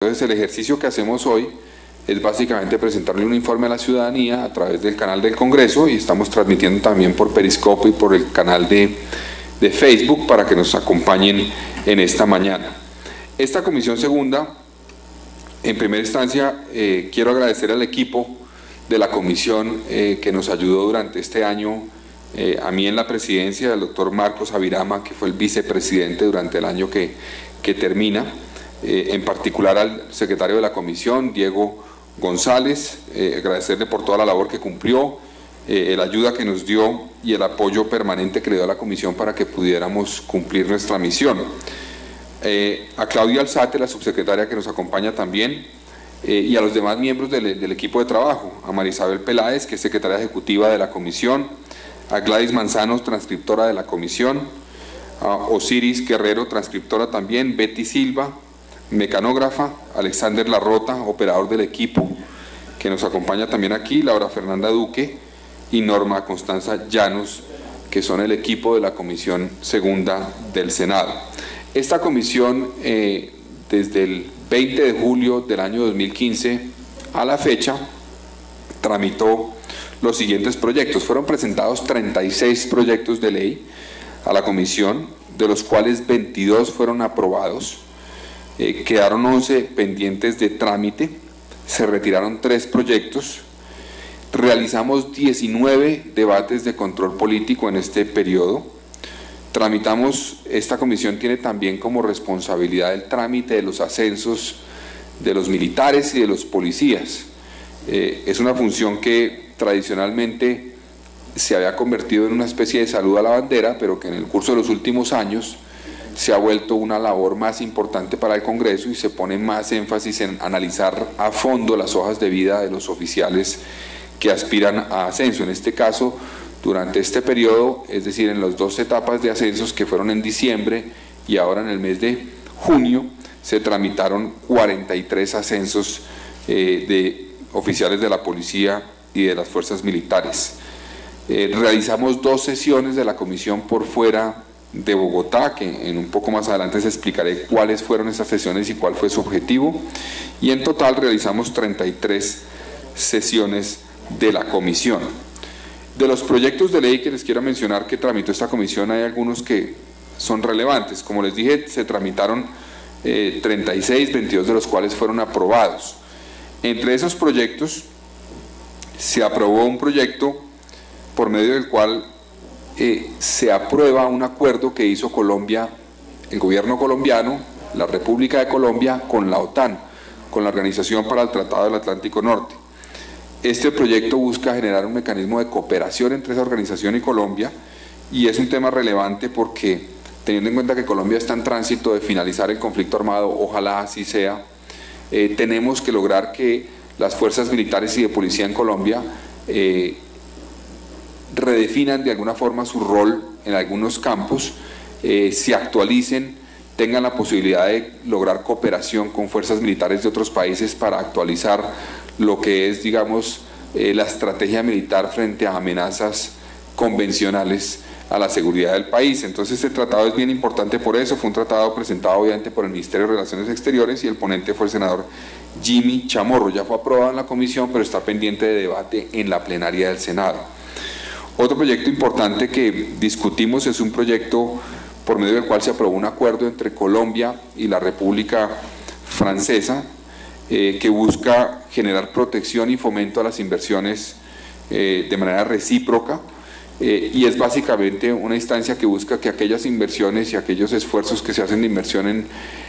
Entonces el ejercicio que hacemos hoy es básicamente presentarle un informe a la ciudadanía a través del canal del Congreso, y estamos transmitiendo también por Periscope y por el canal de Facebook para que nos acompañen en esta mañana. Esta comisión segunda, en primera instancia, quiero agradecer al equipo de la comisión que nos ayudó durante este año, a mí en la presidencia, al doctor Marcos Avirama, que fue el vicepresidente durante el año que termina, en particular al secretario de la comisión, Diego González, agradecerle por toda la labor que cumplió, la ayuda que nos dio y el apoyo permanente que le dio a la comisión para que pudiéramos cumplir nuestra misión. A Claudia Alzate, la subsecretaria que nos acompaña también, y a los demás miembros del equipo de trabajo, a Marisabel Peláez, que es secretaria ejecutiva de la comisión, a Gladys Manzano, transcriptora de la comisión, a Osiris Guerrero, transcriptora también, Betty Silva, mecanógrafa, Alexander Larrota, operador del equipo, que nos acompaña también aquí, Laura Fernanda Duque y Norma Constanza Llanos, que son el equipo de la Comisión Segunda del Senado. Esta comisión, desde el 20 de julio del año 2015 a la fecha, tramitó los siguientes proyectos. Fueron presentados 36 proyectos de ley a la comisión, de los cuales 22 fueron aprobados. Quedaron 11 pendientes de trámite, se retiraron 3 proyectos, realizamos 19 debates de control político en este periodo, tramitamos, esta comisión tiene también como responsabilidad el trámite de los ascensos de los militares y de los policías. Es una función que tradicionalmente se había convertido en una especie de salud a la bandera, pero que en el curso de los últimos años se ha vuelto una labor más importante para el Congreso y se pone más énfasis en analizar a fondo las hojas de vida de los oficiales que aspiran a ascenso. En este caso, durante este periodo, es decir, en las 2 etapas de ascensos que fueron en diciembre y ahora en el mes de junio, se tramitaron 43 ascensos de oficiales de la policía y de las fuerzas militares. Realizamos 2 sesiones de la comisión por fuera de Bogotá, que en un poco más adelante les explicaré cuáles fueron esas sesiones y cuál fue su objetivo, y en total realizamos 33 sesiones de la comisión. De los proyectos de ley que les quiero mencionar que tramitó esta comisión, hay algunos que son relevantes. Como les dije, se tramitaron 36, 22 de los cuales fueron aprobados. Entre esos proyectos se aprobó un proyecto por medio del cual se aprueba un acuerdo que hizo Colombia, el gobierno colombiano, la República de Colombia, con la OTAN, con la Organización para el Tratado del Atlántico Norte. Este proyecto busca generar un mecanismo de cooperación entre esa organización y Colombia, y es un tema relevante porque, teniendo en cuenta que Colombia está en tránsito de finalizar el conflicto armado, ojalá así sea, tenemos que lograr que las fuerzas militares y de policía en Colombia redefinan de alguna forma su rol en algunos campos, se actualicen, tengan la posibilidad de lograr cooperación con fuerzas militares de otros países para actualizar lo que es, digamos, la estrategia militar frente a amenazas convencionales a la seguridad del país. Entonces este tratado es bien importante por eso. Fue un tratado presentado obviamente por el Ministerio de Relaciones Exteriores y el ponente fue el senador Jimmy Chamorro. Ya fue aprobado en la comisión, pero está pendiente de debate en la plenaria del Senado. Otro proyecto importante que discutimos es un proyecto por medio del cual se aprobó un acuerdo entre Colombia y la República Francesa que busca generar protección y fomento a las inversiones de manera recíproca, y es básicamente una instancia que busca que aquellas inversiones y aquellos esfuerzos que se hacen de inversión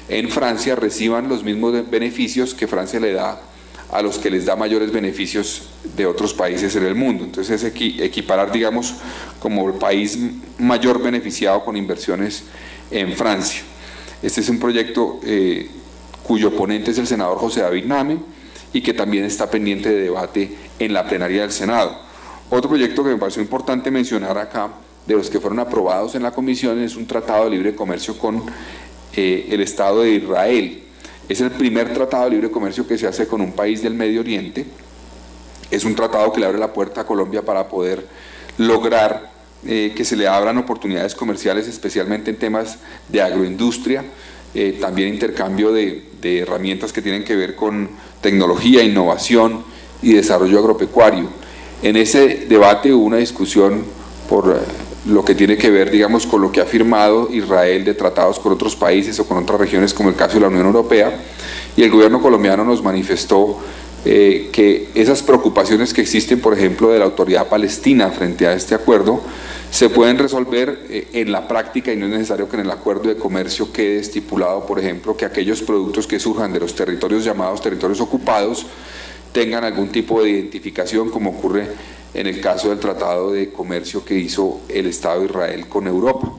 en Francia reciban los mismos beneficios que Francia le da a los que les da mayores beneficios de otros países en el mundo. Entonces es equiparar, digamos, como el país mayor beneficiado con inversiones en Francia. Este es un proyecto cuyo ponente es el senador José David Name y que también está pendiente de debate en la plenaria del Senado. Otro proyecto que me pareció importante mencionar acá, de los que fueron aprobados en la comisión, es un tratado de libre comercio con el Estado de Israel. Es el primer tratado de libre comercio que se hace con un país del Medio Oriente. Es un tratado que le abre la puerta a Colombia para poder lograr que se le abran oportunidades comerciales, especialmente en temas de agroindustria, también intercambio de herramientas que tienen que ver con tecnología, innovación y desarrollo agropecuario. En ese debate hubo una discusión por lo que tiene que ver, digamos, con lo que ha firmado Israel de tratados con otros países o con otras regiones, como el caso de la Unión Europea, y el gobierno colombiano nos manifestó que esas preocupaciones que existen, por ejemplo, de la autoridad palestina frente a este acuerdo, se pueden resolver en la práctica y no es necesario que en el acuerdo de comercio quede estipulado, por ejemplo, que aquellos productos que surjan de los territorios llamados territorios ocupados tengan algún tipo de identificación, como ocurre en el caso del tratado de comercio que hizo el Estado de Israel con Europa.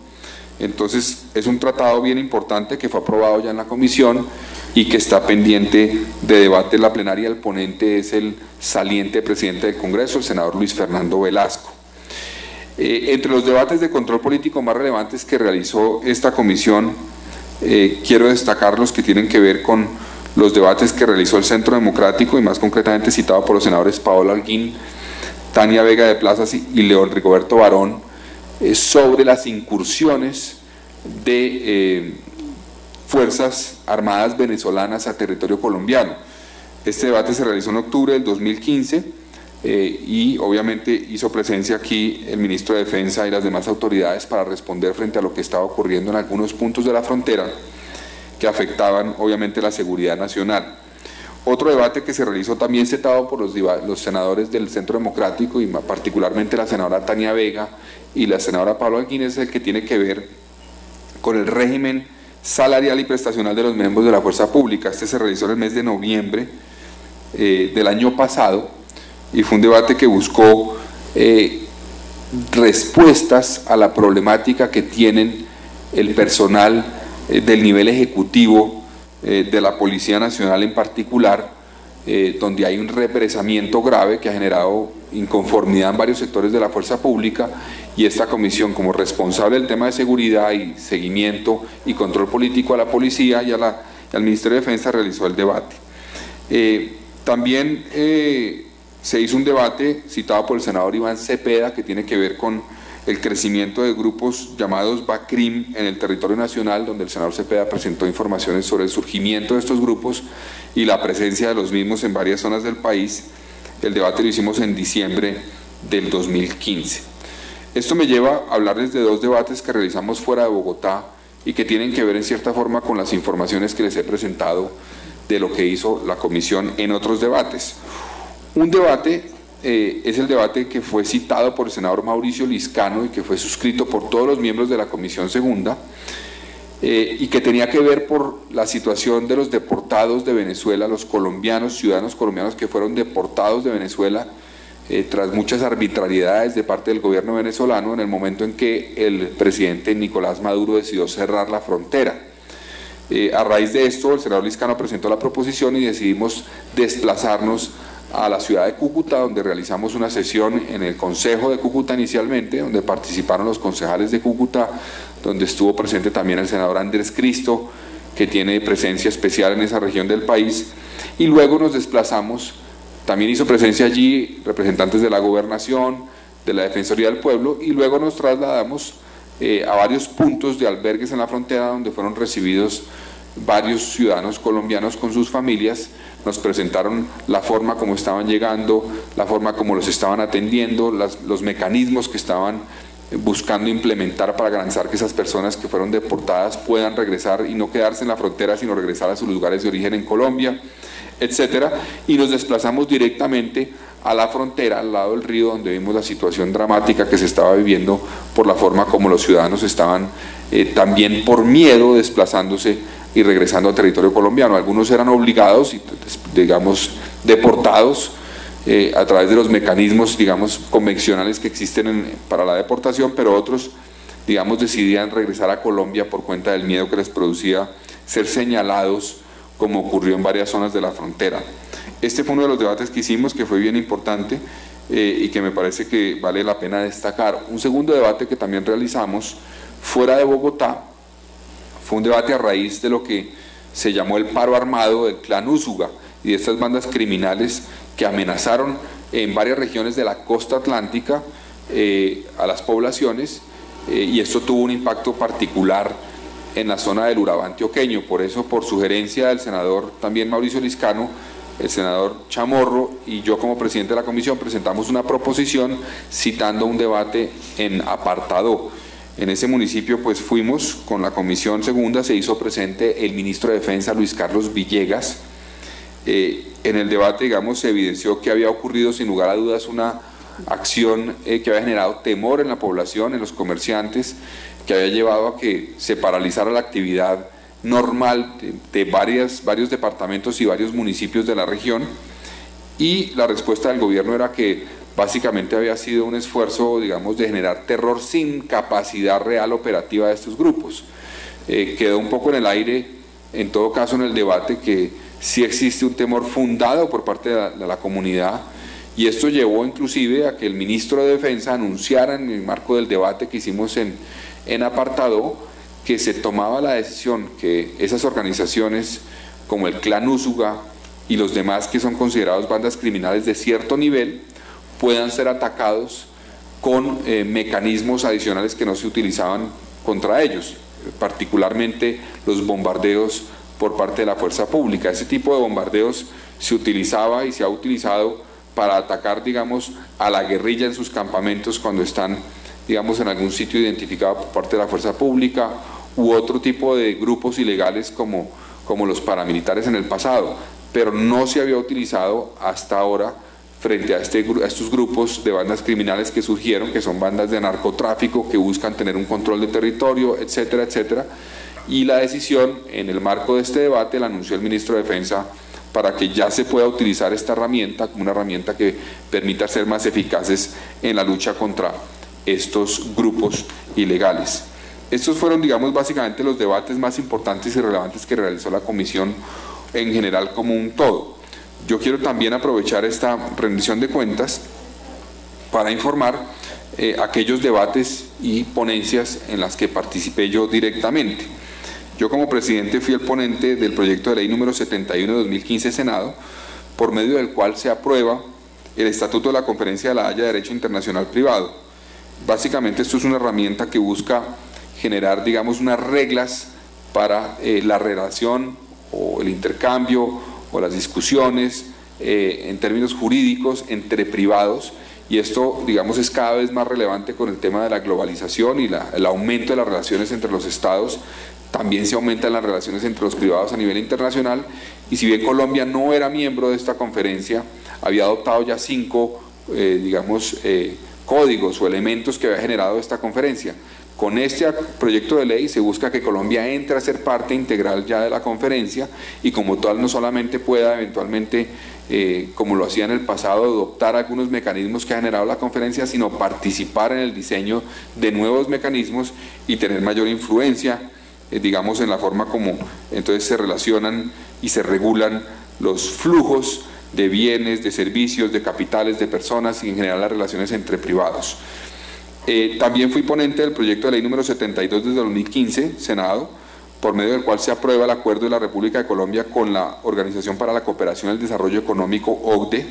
Entonces, es un tratado bien importante que fue aprobado ya en la comisión y que está pendiente de debate en la plenaria. El ponente es el saliente presidente del Congreso, el senador Luis Fernando Velasco. Entre los debates de control político más relevantes que realizó esta comisión, quiero destacar los que tienen que ver con los debates que realizó el Centro Democrático y más concretamente citado por los senadores Paola Holguín, Tania Vega de Plazas y León Rigoberto Barón, sobre las incursiones de Fuerzas Armadas venezolanas a territorio colombiano. Este debate se realizó en octubre del 2015 y obviamente hizo presencia aquí el ministro de Defensa y las demás autoridades para responder frente a lo que estaba ocurriendo en algunos puntos de la frontera que afectaban obviamente la seguridad nacional. Otro debate que se realizó también citado por los senadores del Centro Democrático y particularmente la senadora Tania Vega y la senadora Paola Holguín es el que tiene que ver con el régimen salarial y prestacional de los miembros de la fuerza pública. Este se realizó en el mes de noviembre del año pasado y fue un debate que buscó respuestas a la problemática que tienen el personal del nivel ejecutivo de la Policía Nacional en particular, donde hay un represamiento grave que ha generado inconformidad en varios sectores de la fuerza pública, y esta comisión, como responsable del tema de seguridad y seguimiento y control político a la policía y al Ministerio de Defensa, realizó el debate. También se hizo un debate citado por el senador Iván Cepeda que tiene que ver con el crecimiento de grupos llamados BACRIM en el territorio nacional, donde el senador Cepeda presentó informaciones sobre el surgimiento de estos grupos y la presencia de los mismos en varias zonas del país. El debate lo hicimos en diciembre del 2015. Esto me lleva a hablarles de dos debates que realizamos fuera de Bogotá y que tienen que ver en cierta forma con las informaciones que les he presentado de lo que hizo la comisión en otros debates. Un debate es el debate que fue citado por el senador Mauricio Liscano y que fue suscrito por todos los miembros de la Comisión Segunda y que tenía que ver por la situación de los deportados de Venezuela, los colombianos, ciudadanos colombianos que fueron deportados de Venezuela tras muchas arbitrariedades de parte del gobierno venezolano en el momento en que el presidente Nicolás Maduro decidió cerrar la frontera. A raíz de esto, el senador Liscano presentó la proposición y decidimos desplazarnos a la ciudad de Cúcuta, donde realizamos una sesión en el Consejo de Cúcuta inicialmente, donde participaron los concejales de Cúcuta, donde estuvo presente también el senador Andrés Cristo, que tiene presencia especial en esa región del país, y luego nos desplazamos, también hizo presencia allí representantes de la Gobernación, de la Defensoría del Pueblo, y luego nos trasladamos a varios puntos de albergues en la frontera, donde fueron recibidos varios ciudadanos colombianos con sus familias. Nos presentaron la forma como estaban llegando, la forma como los estaban atendiendo, los mecanismos que estaban buscando implementar para garantizar que esas personas que fueron deportadas puedan regresar y no quedarse en la frontera, sino regresar a sus lugares de origen en Colombia, etcétera. Y nos desplazamos directamente a la frontera, al lado del río, donde vimos la situación dramática que se estaba viviendo por la forma como los ciudadanos estaban también por miedo desplazándose y regresando a territorio colombiano. Algunos eran obligados y, digamos, deportados a través de los mecanismos, digamos, convencionales que existen para la deportación, pero otros, digamos, decidían regresar a Colombia por cuenta del miedo que les producía ser señalados, como ocurrió en varias zonas de la frontera. Este fue uno de los debates que hicimos, que fue bien importante y que me parece que vale la pena destacar. Un segundo debate que también realizamos fuera de Bogotá fue un debate a raíz de lo que se llamó el paro armado del clan Úsuga y de estas bandas criminales que amenazaron en varias regiones de la costa atlántica a las poblaciones, y esto tuvo un impacto particular en la zona del Urabá antioqueño. Por eso, por sugerencia del senador también Mauricio Liscano, el senador Chamorro y yo como presidente de la comisión presentamos una proposición citando un debate en Apartadó. En ese municipio pues fuimos con la comisión segunda, se hizo presente el ministro de Defensa Luis Carlos Villegas. En el debate, digamos, se evidenció que había ocurrido sin lugar a dudas una acción que había generado temor en la población, en los comerciantes, que había llevado a que se paralizara la actividad normal de varios departamentos y varios municipios de la región, y la respuesta del gobierno era que básicamente había sido un esfuerzo, digamos, de generar terror sin capacidad real operativa de estos grupos. Quedó un poco en el aire, en todo caso en el debate, que sí existe un temor fundado por parte de la comunidad, y esto llevó inclusive a que el ministro de Defensa anunciara en el marco del debate que hicimos en Apartado, que se tomaba la decisión que esas organizaciones como el Clan Úsuga y los demás que son considerados bandas criminales de cierto nivel puedan ser atacados con mecanismos adicionales que no se utilizaban contra ellos, particularmente los bombardeos por parte de la fuerza pública. Ese tipo de bombardeos se utilizaba y se ha utilizado para atacar, digamos, a la guerrilla en sus campamentos cuando están, digamos, en algún sitio identificado por parte de la fuerza pública, u otro tipo de grupos ilegales como los paramilitares en el pasado, pero no se había utilizado hasta ahora frente a estos grupos de bandas criminales que surgieron, que son bandas de narcotráfico que buscan tener un control de territorio, etcétera, etcétera. Y la decisión, en el marco de este debate, la anunció el ministro de Defensa para que ya se pueda utilizar esta herramienta como una herramienta que permita ser más eficaces en la lucha contra estos grupos ilegales. Estos fueron, digamos, básicamente los debates más importantes y relevantes que realizó la comisión en general como un todo. Yo quiero también aprovechar esta rendición de cuentas para informar aquellos debates y ponencias en las que participé yo directamente. Yo como presidente fui el ponente del proyecto de ley número 71 de 2015 Senado, por medio del cual se aprueba el Estatuto de la Conferencia de la Haya de Derecho Internacional Privado. Básicamente esto es una herramienta que busca generar, digamos, unas reglas para la relación o el intercambio o las discusiones en términos jurídicos entre privados, y esto, digamos, es cada vez más relevante con el tema de la globalización y el aumento de las relaciones entre los estados. También se aumentan las relaciones entre los privados a nivel internacional, y si bien Colombia no era miembro de esta conferencia, había adoptado ya 5, digamos, códigos o elementos que había generado esta conferencia. Con este proyecto de ley se busca que Colombia entre a ser parte integral ya de la conferencia, y como tal no solamente pueda eventualmente, como lo hacía en el pasado, adoptar algunos mecanismos que ha generado la conferencia, sino participar en el diseño de nuevos mecanismos y tener mayor influencia, digamos, en la forma como entonces se relacionan y se regulan los flujos de bienes, de servicios, de capitales, de personas y en general las relaciones entre privados. También fui ponente del proyecto de ley número 72 desde 2015, Senado, por medio del cual se aprueba el acuerdo de la República de Colombia con la Organización para la Cooperación y el Desarrollo Económico, OCDE,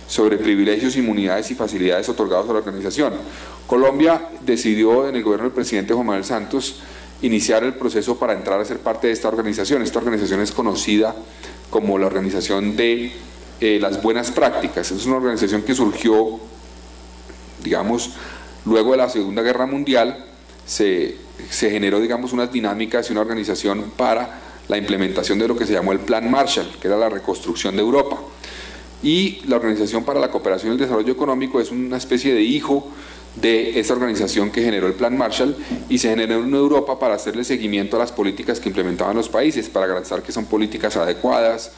sobre privilegios, inmunidades y facilidades otorgados a la organización. Colombia decidió, en el gobierno del presidente Juan Manuel Santos, iniciar el proceso para entrar a ser parte de esta organización. Esta organización es conocida como la Organización de las Buenas Prácticas. Es una organización que surgió, digamos, luego de la Segunda Guerra Mundial. Se generó, digamos, unas dinámicas y una organización para la implementación de lo que se llamó el Plan Marshall, que era la reconstrucción de Europa. Y la Organización para la Cooperación y el Desarrollo Económico es una especie de hijo de esa organización que generó el Plan Marshall, y se generó en Europa para hacerle seguimiento a las políticas que implementaban los países, para garantizar que son políticas adecuadas,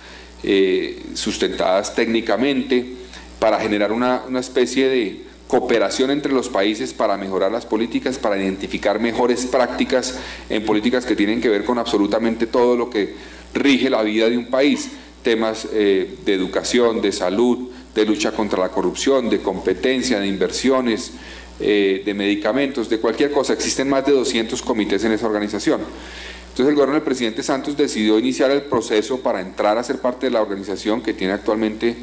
sustentadas técnicamente, para generar una especie de cooperación entre los países para mejorar las políticas, para identificar mejores prácticas en políticas que tienen que ver con absolutamente todo lo que rige la vida de un país, temas de educación, de salud, de lucha contra la corrupción, de competencia, de inversiones, de medicamentos, de cualquier cosa. Existen más de 200 comités en esa organización. Entonces el gobierno del presidente Santos decidió iniciar el proceso para entrar a ser parte de la organización, que tiene actualmente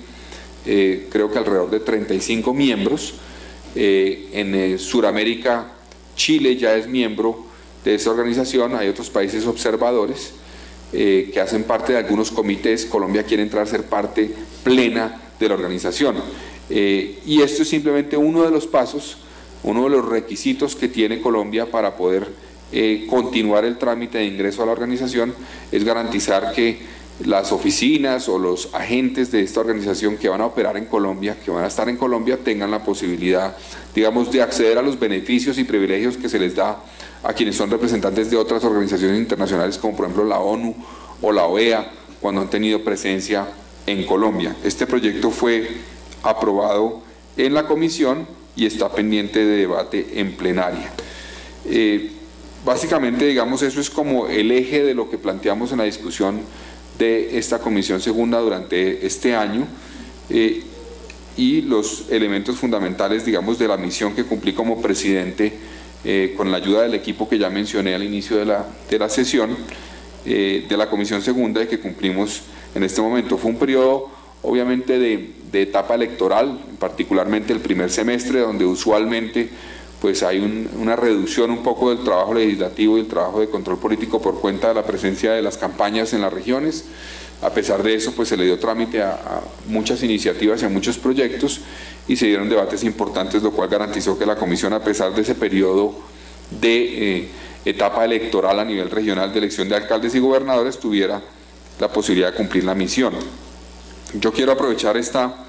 creo que alrededor de 35 miembros. En Sudamérica, Chile ya es miembro de esta organización, hay otros países observadores que hacen parte de algunos comités. Colombia quiere entrar a ser parte plena de la organización. Y esto es simplemente uno de los pasos, uno de los requisitos que tiene Colombia para poder continuar el trámite de ingreso a la organización, es garantizar que las oficinas o los agentes de esta organización que van a operar en Colombia, que van a estar en Colombia, tengan la posibilidad, digamos, de acceder a los beneficios y privilegios que se les da a quienes son representantes de otras organizaciones internacionales, como por ejemplo la ONU o la OEA, cuando han tenido presencia en Colombia. Este proyecto fue aprobado en la comisión y está pendiente de debate en plenaria. Básicamente, digamos, eso es como el eje de lo que planteamos en la discusión de esta Comisión Segunda durante este año, y los elementos fundamentales, digamos, de la misión que cumplí como presidente con la ayuda del equipo que ya mencioné al inicio de la sesión de la Comisión Segunda y que cumplimos en este momento. Fue un periodo obviamente de etapa electoral, particularmente el primer semestre, donde usualmente pues hay una reducción un poco del trabajo legislativo y el trabajo de control político por cuenta de la presencia de las campañas en las regiones. A pesar de eso, pues se le dio trámite a muchas iniciativas y a muchos proyectos y se dieron debates importantes, lo cual garantizó que la Comisión, a pesar de ese periodo de etapa electoral a nivel regional de elección de alcaldes y gobernadores, tuviera la posibilidad de cumplir la misión. Yo quiero aprovechar esta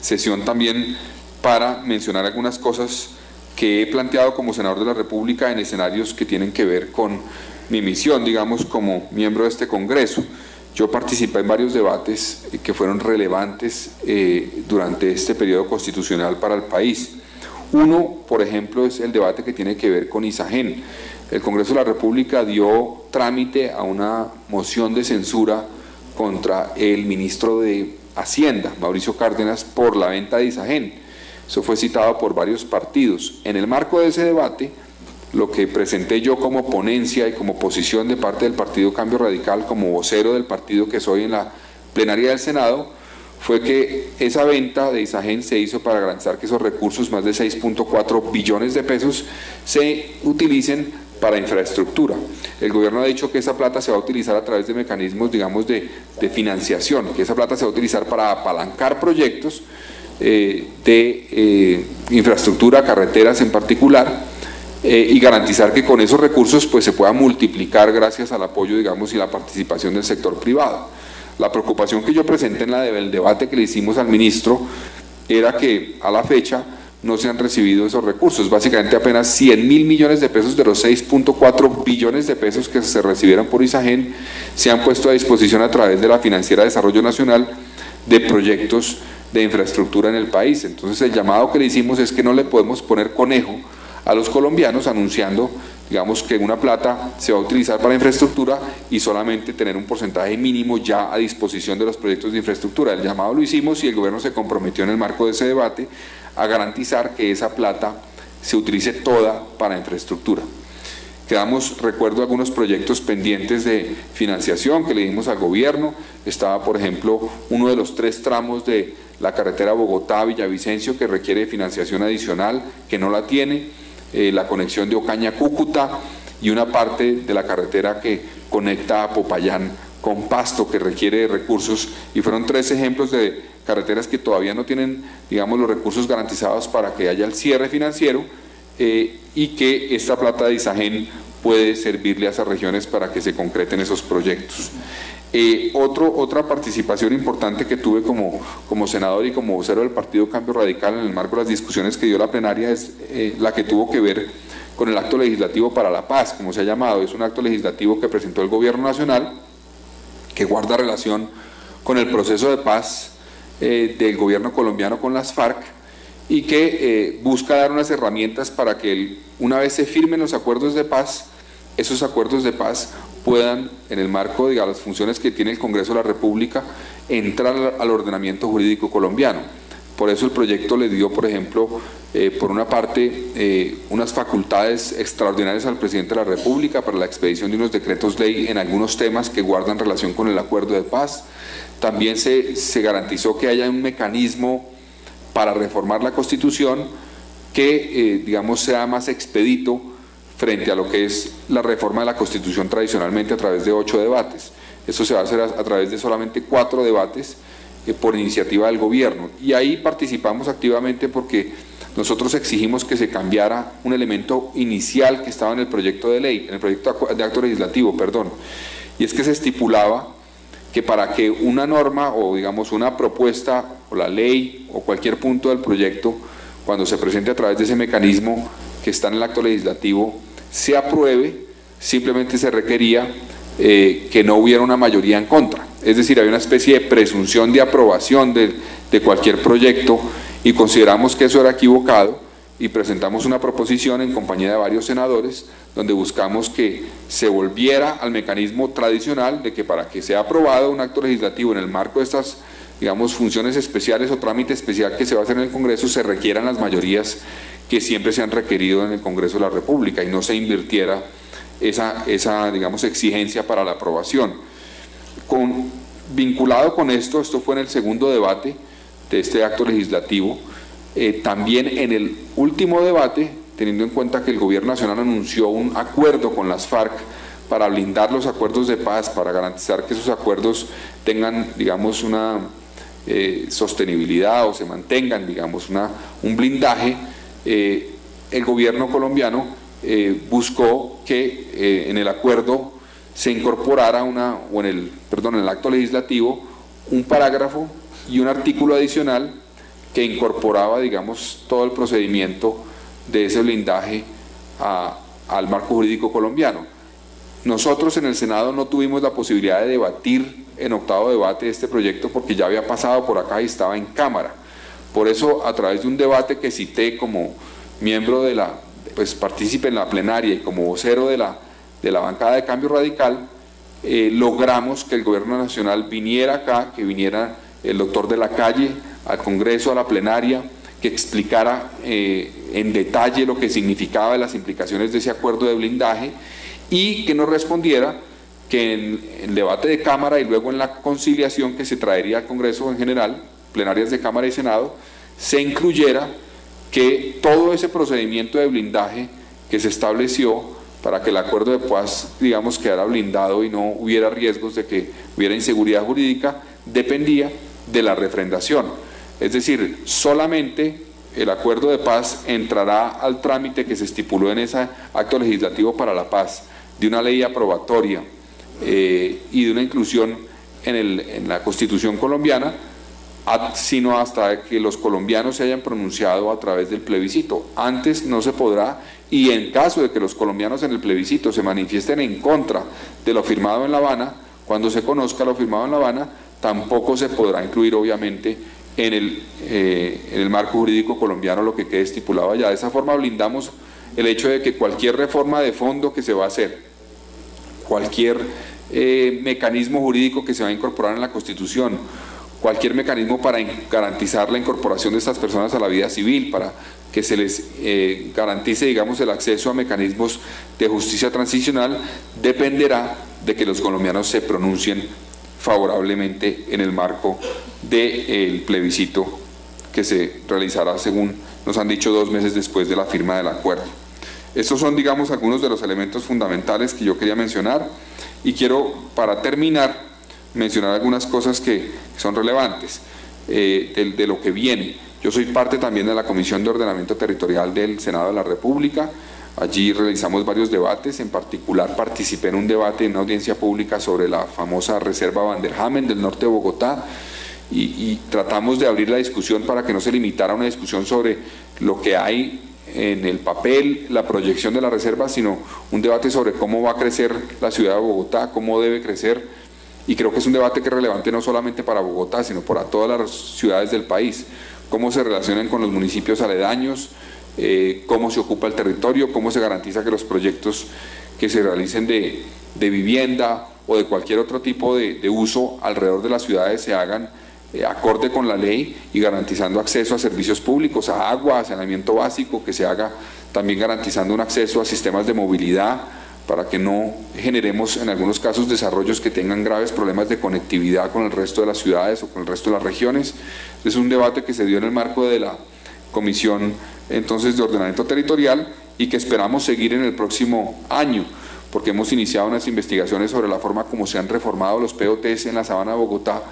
sesión también para mencionar algunas cosas que he planteado como senador de la República en escenarios que tienen que ver con mi misión, digamos, como miembro de este Congreso. Yo participé en varios debates que fueron relevantes durante este periodo constitucional para el país. Uno, por ejemplo, es el debate que tiene que ver con Isagen. El Congreso de la República dio trámite a una moción de censura contra el ministro de Hacienda, Mauricio Cárdenas, por la venta de Isagen. Eso fue citado por varios partidos. En el marco de ese debate, lo que presenté yo como ponencia y como posición de parte del Partido Cambio Radical, como vocero del partido que soy en la plenaria del Senado, fue que esa venta de Isagen se hizo para garantizar que esos recursos, más de 6.4 billones de pesos, se utilicen para infraestructura. El gobierno ha dicho que esa plata se va a utilizar a través de mecanismos, digamos, de financiación, que esa plata se va a utilizar para apalancar proyectos de infraestructura, carreteras en particular, y garantizar que con esos recursos pues se pueda multiplicar gracias al apoyo, digamos, y la participación del sector privado. La preocupación que yo presenté en el debate que le hicimos al ministro era que a la fecha no se han recibido esos recursos, básicamente apenas 100.000 millones de pesos de los 6.4 billones de pesos que se recibieron por Isagen se han puesto a disposición a través de la Financiera de Desarrollo Nacional de proyectos de infraestructura en el país. Entonces el llamado que le hicimos es que no le podemos poner conejo a los colombianos anunciando, digamos, que una plata se va a utilizar para infraestructura y solamente tener un porcentaje mínimo ya a disposición de los proyectos de infraestructura. El llamado lo hicimos y el gobierno se comprometió en el marco de ese debate a garantizar que esa plata se utilice toda para infraestructura. Quedamos, recuerdo, algunos proyectos pendientes de financiación que le dimos al gobierno. Estaba, por ejemplo, uno de los 3 tramos de la carretera Bogotá-Villavicencio que requiere financiación adicional, que no la tiene, la conexión de Ocaña-Cúcuta y una parte de la carretera que conecta a Popayán con Pasto, que requiere recursos, y fueron 3 ejemplos de carreteras que todavía no tienen, digamos, los recursos garantizados para que haya el cierre financiero, y que esta plata de Isagen puede servirle a esas regiones para que se concreten esos proyectos. Otra participación importante que tuve como senador y como vocero del Partido Cambio Radical en el marco de las discusiones que dio la plenaria es la que tuvo que ver con el acto legislativo para la paz, como se ha llamado. Es un acto legislativo que presentó el Gobierno Nacional, que guarda relación con el proceso de paz del gobierno colombiano con las FARC, y que busca dar unas herramientas para que una vez se firmen los acuerdos de paz, esos acuerdos de paz puedan, en el marco de las funciones que tiene el Congreso de la República, entrar al ordenamiento jurídico colombiano. Por eso el proyecto le dio, por ejemplo, por una parte, unas facultades extraordinarias al presidente de la República para la expedición de unos decretos ley en algunos temas que guardan relación con el acuerdo de paz. También se garantizó que haya un mecanismo para reformar la Constitución que, digamos, sea más expedito frente a lo que es la reforma de la Constitución tradicionalmente a través de 8 debates. Esto se va a hacer a través de solamente 4 debates por iniciativa del gobierno. Y ahí participamos activamente porque nosotros exigimos que se cambiara un elemento inicial que estaba en el proyecto de ley, en el proyecto de acto legislativo, perdón. Y es que se estipulaba que para que una norma o digamos una propuesta o la ley o cualquier punto del proyecto, cuando se presente a través de ese mecanismo que está en el acto legislativo, se apruebe, simplemente se requería que no hubiera una mayoría en contra. Es decir, hay una especie de presunción de aprobación de cualquier proyecto y consideramos que eso era equivocado y presentamos una proposición en compañía de varios senadores donde buscamos que se volviera al mecanismo tradicional de que para que sea aprobado un acto legislativo en el marco de estas, digamos, funciones especiales o trámite especial que se va a hacer en el Congreso, se requieran las mayorías que siempre se han requerido en el Congreso de la República y no se invirtiera esa digamos, exigencia para la aprobación. Vinculado con esto fue en el segundo debate de este acto legislativo, también en el último debate, teniendo en cuenta que el Gobierno Nacional anunció un acuerdo con las FARC para blindar los acuerdos de paz, para garantizar que esos acuerdos tengan, digamos, una sostenibilidad o se mantengan, digamos, un blindaje, el gobierno colombiano buscó que en el acuerdo se incorporara en el acto legislativo un parágrafo y un artículo adicional que incorporaba, digamos, todo el procedimiento de ese blindaje al marco jurídico colombiano. Nosotros en el Senado no tuvimos la posibilidad de debatir en octavo debate este proyecto porque ya había pasado por acá y estaba en Cámara. Por eso, a través de un debate que cité como miembro partícipe en la plenaria y como vocero de la bancada de Cambio Radical, logramos que el Gobierno Nacional viniera acá, que viniera el doctor de la Calle al Congreso, a la plenaria, que explicara en detalle lo que significaba las implicaciones de ese acuerdo de blindaje y que nos respondiera que en el debate de Cámara y luego en la conciliación que se traería al Congreso en general, plenarias de Cámara y Senado, se incluyera que todo ese procedimiento de blindaje que se estableció para que el acuerdo de paz, digamos, quedara blindado y no hubiera riesgos de que hubiera inseguridad jurídica, dependía de la refrendación. Es decir, solamente el acuerdo de paz entrará al trámite que se estipuló en ese acto legislativo para la paz, de una ley aprobatoria y de una inclusión en la Constitución colombiana, sino hasta que los colombianos se hayan pronunciado a través del plebiscito. Antes no se podrá, y en caso de que los colombianos en el plebiscito se manifiesten en contra de lo firmado en La Habana, cuando se conozca lo firmado en La Habana, tampoco se podrá incluir obviamente en el marco jurídico colombiano lo que quede estipulado allá. De esa forma blindamos el hecho de que cualquier reforma de fondo que se va a hacer, cualquier mecanismo jurídico que se va a incorporar en la Constitución, cualquier mecanismo para garantizar la incorporación de estas personas a la vida civil, para que se les garantice, digamos, el acceso a mecanismos de justicia transicional, dependerá de que los colombianos se pronuncien favorablemente en el marco del plebiscito que se realizará, según nos han dicho, 2 meses después de la firma del acuerdo. Estos son, digamos, algunos de los elementos fundamentales que yo quería mencionar y quiero, para terminar, mencionar algunas cosas que son relevantes de lo que viene. Yo soy parte también de la Comisión de Ordenamiento Territorial del Senado de la República. Allí realizamos varios debates, en particular participé en un debate en una audiencia pública sobre la famosa reserva Van der Hamen del norte de Bogotá y tratamos de abrir la discusión para que no se limitara a una discusión sobre lo que hay en el papel, la proyección de la reserva, sino un debate sobre cómo va a crecer la ciudad de Bogotá, cómo debe crecer, y creo que es un debate que es relevante no solamente para Bogotá, sino para todas las ciudades del país, cómo se relacionan con los municipios aledaños, cómo se ocupa el territorio, cómo se garantiza que los proyectos que se realicen de vivienda o de cualquier otro tipo de uso alrededor de las ciudades se hagan acorde con la ley y garantizando acceso a servicios públicos, a agua, a saneamiento básico, que se haga también garantizando un acceso a sistemas de movilidad para que no generemos en algunos casos desarrollos que tengan graves problemas de conectividad con el resto de las ciudades o con el resto de las regiones. Es un debate que se dio en el marco de la Comisión entonces de Ordenamiento Territorial y que esperamos seguir en el próximo año, porque hemos iniciado unas investigaciones sobre la forma como se han reformado los POTs en la Sabana de Bogotá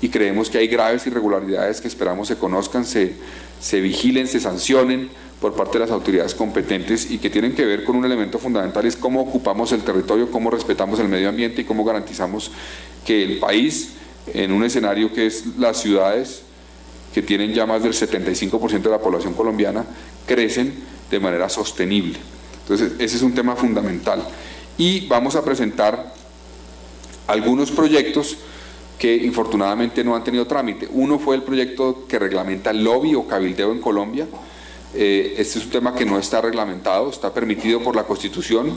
y creemos que hay graves irregularidades que esperamos se conozcan, se vigilen, se sancionen por parte de las autoridades competentes y que tienen que ver con un elemento fundamental, es cómo ocupamos el territorio, cómo respetamos el medio ambiente y cómo garantizamos que el país, en un escenario que es las ciudades, que tienen ya más del 75% de la población colombiana, crecen de manera sostenible. Entonces, ese es un tema fundamental. Y vamos a presentar algunos proyectos que infortunadamente no han tenido trámite. Uno fue el proyecto que reglamenta el lobby o cabildeo en Colombia. Este es un tema que no está reglamentado, está permitido por la Constitución.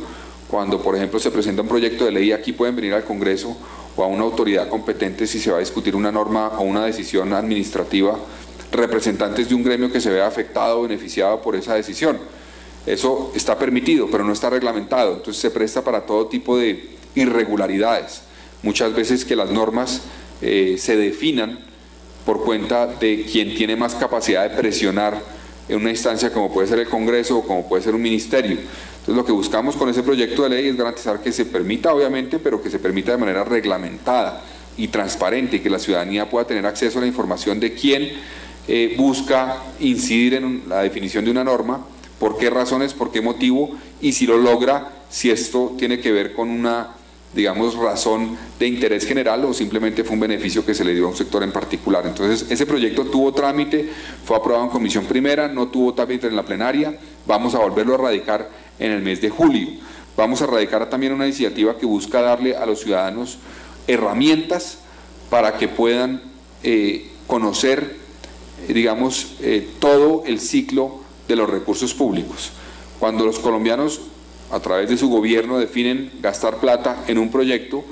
Cuando, por ejemplo, se presenta un proyecto de ley, aquí pueden venir al Congreso o a una autoridad competente si se va a discutir una norma o una decisión administrativa, representantes de un gremio que se vea afectado o beneficiado por esa decisión. Eso está permitido, pero no está reglamentado, entonces se presta para todo tipo de irregularidades. Muchas veces que las normas se definan por cuenta de quien tiene más capacidad de presionar en una instancia como puede ser el Congreso o como puede ser un ministerio. Entonces lo que buscamos con ese proyecto de ley es garantizar que se permita, obviamente, pero que se permita de manera reglamentada y transparente y que la ciudadanía pueda tener acceso a la información de quién busca incidir en la definición de una norma, por qué razones, por qué motivo y si lo logra, si esto tiene que ver con una, digamos, razón de interés general o simplemente fue un beneficio que se le dio a un sector en particular. Entonces, ese proyecto tuvo trámite, fue aprobado en comisión primera, no tuvo trámite en la plenaria, vamos a volverlo a radicar en el mes de julio. Vamos a radicar también una iniciativa que busca darle a los ciudadanos herramientas para que puedan conocer, digamos, todo el ciclo de los recursos públicos. Cuando los colombianos a través de su gobierno definen gastar plata en un proyecto,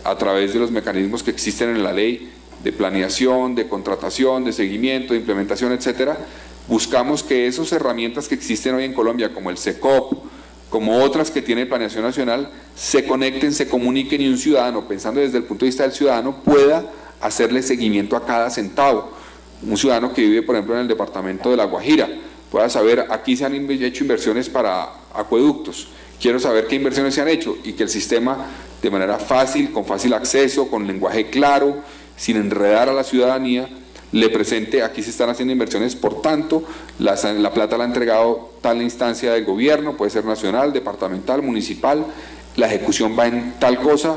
a través de los mecanismos que existen en la ley de planeación, de contratación, de seguimiento, de implementación, etcétera, buscamos que esas herramientas que existen hoy en Colombia, como el SECOP, como otras que tiene Planeación Nacional, se conecten, se comuniquen y un ciudadano, pensando desde el punto de vista del ciudadano, pueda hacerle seguimiento a cada centavo. Un ciudadano que vive, por ejemplo, en el departamento de La Guajira, pueda saber, aquí se han hecho inversiones para acueductos, quiero saber qué inversiones se han hecho y que el sistema de manera fácil, con fácil acceso, con lenguaje claro, sin enredar a la ciudadanía, le presente, aquí se están haciendo inversiones, por tanto, la plata la ha entregado tal instancia del gobierno, puede ser nacional, departamental, municipal, la ejecución va en tal cosa,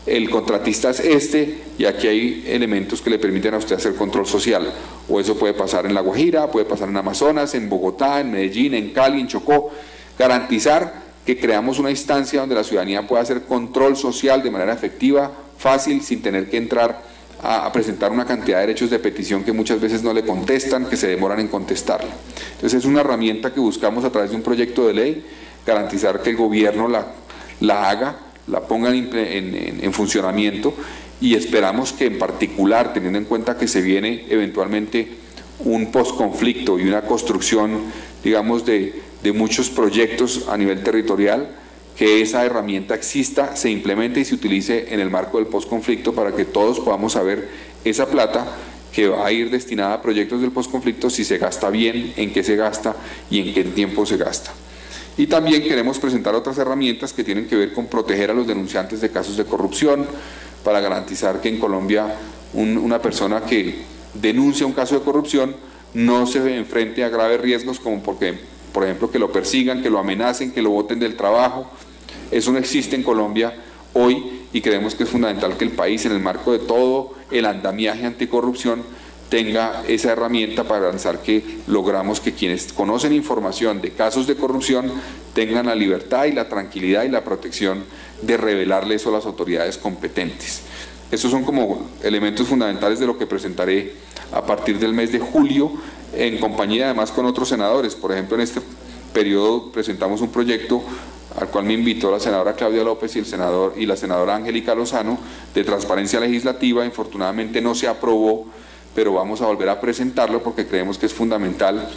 el contratista es este y aquí hay elementos que le permiten a usted hacer control social, o eso puede pasar en La Guajira, puede pasar en Amazonas, en Bogotá, en Medellín, en Cali, en Chocó, garantizar que creamos una instancia donde la ciudadanía pueda hacer control social de manera efectiva, fácil, sin tener que entrar a presentar una cantidad de derechos de petición que muchas veces no le contestan, que se demoran en contestarla. Entonces es una herramienta que buscamos a través de un proyecto de ley, garantizar que el gobierno la haga, la ponga en funcionamiento y esperamos que en particular, teniendo en cuenta que se viene eventualmente un posconflicto y una construcción, digamos, de muchos proyectos a nivel territorial, que esa herramienta exista, se implemente y se utilice en el marco del posconflicto para que todos podamos saber esa plata que va a ir destinada a proyectos del posconflicto, si se gasta bien, en qué se gasta y en qué tiempo se gasta. Y también queremos presentar otras herramientas que tienen que ver con proteger a los denunciantes de casos de corrupción, para garantizar que en Colombia una persona que denuncia un caso de corrupción no se enfrente a graves riesgos como porque, por ejemplo, que lo persigan, que lo amenacen, que lo boten del trabajo. Eso no existe en Colombia hoy y creemos que es fundamental que el país, en el marco de todo el andamiaje anticorrupción, tenga esa herramienta para garantizar que logramos que quienes conocen información de casos de corrupción tengan la libertad y la tranquilidad y la protección de revelarle eso a las autoridades competentes. Estos son como elementos fundamentales de lo que presentaré a partir del mes de julio, en compañía además con otros senadores. Por ejemplo, en este periodo presentamos un proyecto al cual me invitó la senadora Claudia López y la senadora Angélica Lozano, de transparencia legislativa. Infortunadamente no se aprobó, pero vamos a volver a presentarlo porque creemos que es fundamental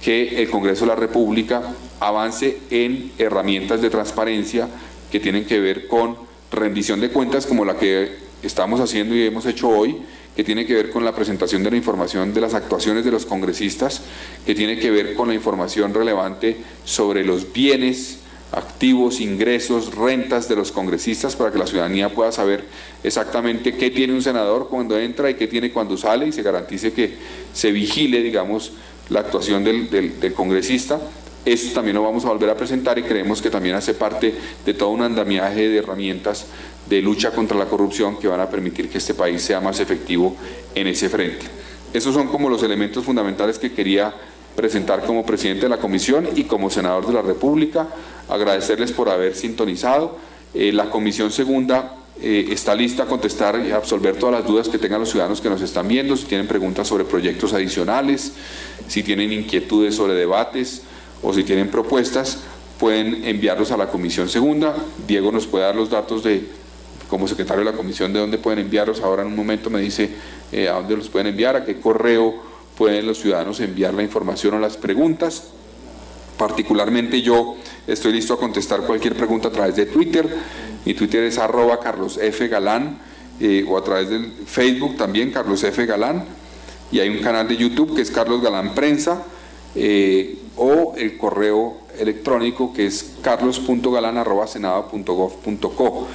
que el Congreso de la República avance en herramientas de transparencia que tienen que ver con rendición de cuentas, como la que estamos haciendo y hemos hecho hoy, que tiene que ver con la presentación de la información de las actuaciones de los congresistas, que tiene que ver con la información relevante sobre los bienes activos, ingresos, rentas de los congresistas, para que la ciudadanía pueda saber exactamente qué tiene un senador cuando entra y qué tiene cuando sale, y se garantice que se vigile, digamos, la actuación del congresista. Esto también lo vamos a volver a presentar y creemos que también hace parte de todo un andamiaje de herramientas de lucha contra la corrupción que van a permitir que este país sea más efectivo en ese frente. Esos son como los elementos fundamentales que quería presentar como presidente de la comisión y como senador de la República. Agradecerles por haber sintonizado. La comisión segunda está lista a contestar y a absolver todas las dudas que tengan los ciudadanos que nos están viendo, si tienen preguntas sobre proyectos adicionales, si tienen inquietudes sobre debates o si tienen propuestas, pueden enviarlos a la comisión segunda. Diego nos puede dar los datos como secretario de la comisión de dónde pueden enviarlos. Ahora en un momento me dice a dónde los pueden enviar, a qué correo pueden los ciudadanos enviar la información o las preguntas. Particularmente yo estoy listo a contestar cualquier pregunta a través de Twitter. Mi Twitter es @carlosfgalán, o a través del Facebook también, Carlos F. Galán, y hay un canal de YouTube que es Carlos Galán Prensa, o el correo electrónico que es carlos.galan@senado.gov.co.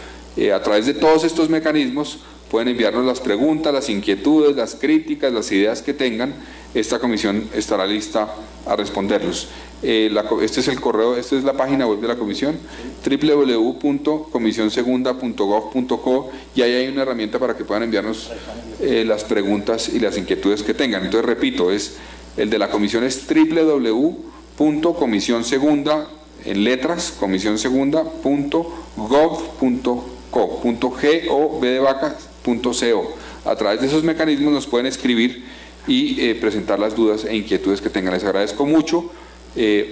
A través de todos estos mecanismos pueden enviarnos las preguntas, las inquietudes, las críticas, las ideas que tengan. Esta comisión estará lista a responderlos. Este es el correo, esta es la página web de la comisión, www.comisionsegunda.gov.co, y ahí hay una herramienta para que puedan enviarnos las preguntas y las inquietudes que tengan. Entonces repito, el de la comisión es www.comisionsegunda, en letras, comisionsegunda.gov.co. A través de esos mecanismos nos pueden escribir y presentar las dudas e inquietudes que tengan. Les agradezco mucho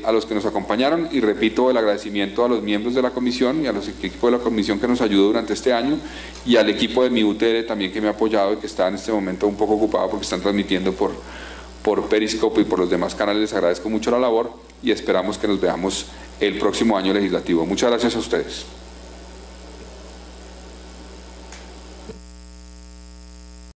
a los que nos acompañaron, y repito el agradecimiento a los miembros de la comisión y a los equipos de la comisión que nos ayudó durante este año, y al equipo de mi UTR también que me ha apoyado y que está en este momento un poco ocupado porque están transmitiendo por Periscope y por los demás canales. Les agradezco mucho la labor y esperamos que nos veamos el próximo año legislativo. Muchas gracias a ustedes.